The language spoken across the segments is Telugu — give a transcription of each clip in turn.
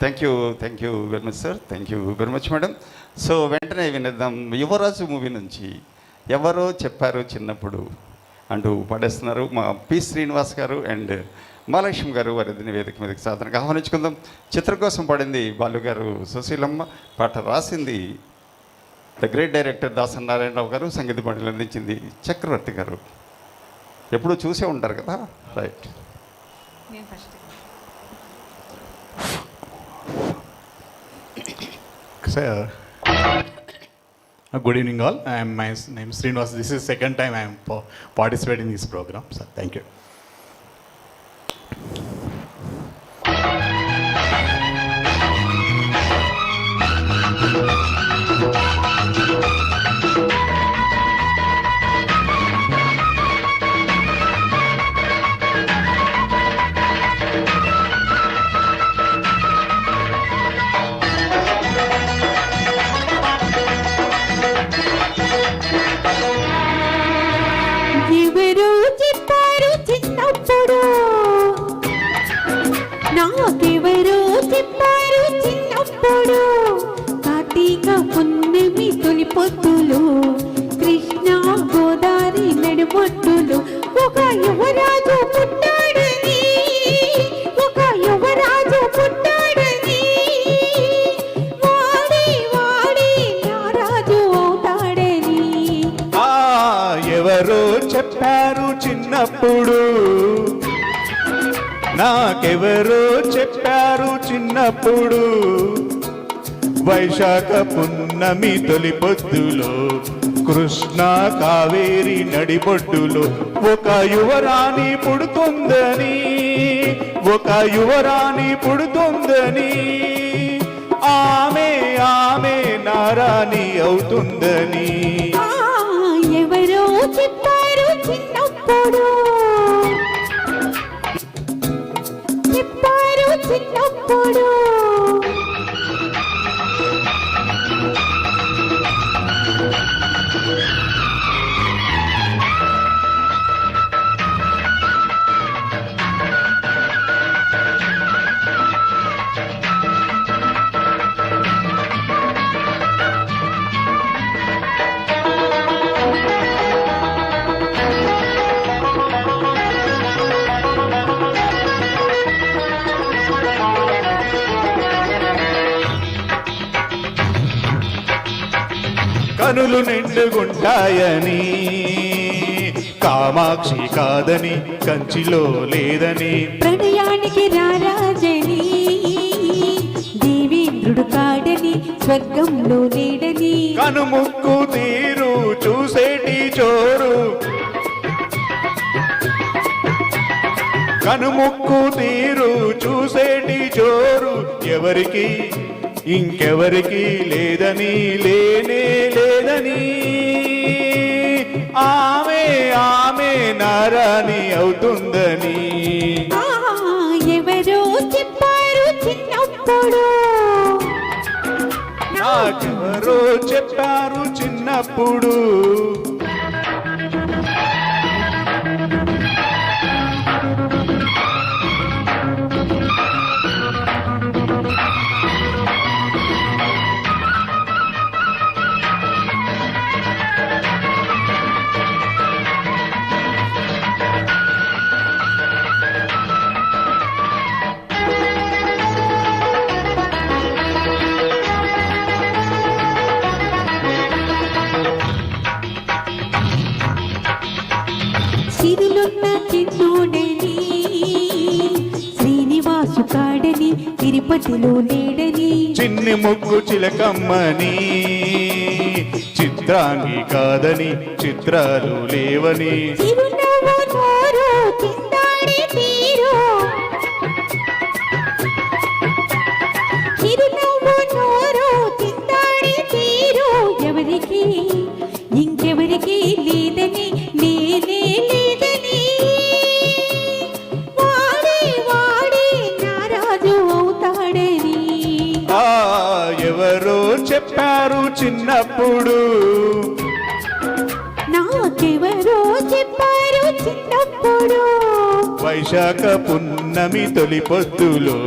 Thank you very much sir. Thank you very much madam. So వెంటనే వినిద్దాం యువరాజు మూవీ నుంచి ఎవరో చెప్పారు చిన్నప్పుడు అంటూ పాడేస్తున్నారు మా పి శ్రీనివాస్ గారు అండ్ మహాలక్ష్మి గారు. వారిని వేదిక మీదకి సాధనకు ఆహ్వానించుకుందాం. చిత్రం కోసం పాడింది బాలు గారు, సుశీలమ్మ. పాట రాసింది the great director Dasari Narayana Rao గారు. సంగీత పాటలు అందించింది చక్రవర్తి గారు. ఎప్పుడూ చూసే ఉంటారు కదా, right? Sir, good evening all. My name is Srinivas. This is second time I am participating in this program. Sir, thank you. ఎవరో చెప్పారు చిన్నప్పుడు, నాకెవరో చెప్పారు చిన్నప్పుడు, కార్తీక పున్నమి తొలి పొద్దులు, కృష్ణ గోదావరి నడుమొట్టులు, ఒక యువరాజు పుట్టాడని, ఒక యువరాజు పుట్టాడని, వాడి వాడి నారాజు అవుతాడని. ఎవరో చెప్పారు చిన్నప్పుడు, నాకెవరో చెప్పారు చిన్నప్పుడు, వైశాఖ పున్నమి తొలి పొద్దులో, కృష్ణ కావేరి నడిబొడ్డులో, ఒక యువరాణి పుడుతుందని, ఒక యువరాణి పుడుతుందని, ఆమె ఆమె నారాణి అవుతుందని. ఎవరో చెప్పారు చిన్నప్పుడు, చెప్పారు చిన్నప్పుడు. కనులు నిండుగుంటాయని, కామాక్షి కాదని, కంచిలో లేదని, ప్రణయానికి రారాజని, దేవేంద్రుడు కాడని, స్వర్గంలో లేడని, కనుముక్కు తీరు చూసేటి చోరు, కనుముక్కు తీరు చూసేటి చోరు, ఎవరికి ఇంకెవరికి లేదని, లేనే లేదని, ఆమె ఆమె నారాణి అవుతుందని. ఎవరో చెప్పారు చిన్నప్పుడు, నాకెవరో చెప్పారు చిన్నప్పుడు. సిరులున్న చిన్నోడని, శ్రీనివాసు కాడని, తిరుపతిలో లేడని, చిన్ని ముగ్గు చిలకమ్మని, చిత్రాంగి కాదని, చిత్రాలు లేవని, చిరునవ్వు నోరు చిందాడి తీరు, చిరునవ్వు నోరు చిందాడి తీరు, ఎవరికి ఇంకెవరికి లేదని, లేనే లేదని, వాడి వాడి నారాజు అవుతాడని. ఎవరో చెప్పారు చిన్నప్పుడు, నాకెవరో చెప్పారు చిన్నప్పుడు, వైశాఖ పున్నమి తొలి పొద్దులో,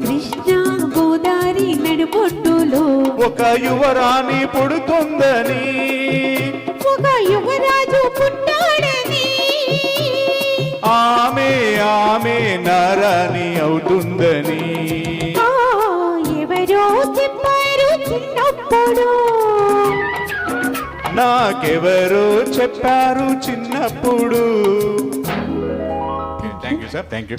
కృష్ణ ఒక యువరాణి పుడుతుందని, ఒక యువరాజు పుట్టాడని, ఆమె నారాణి అవుతుందని. ఆ, ఎవరో చెప్పారు చిన్నప్పుడు, నాకెవరో చెప్పారు చిన్నప్పుడు. Thank you sir, thank you.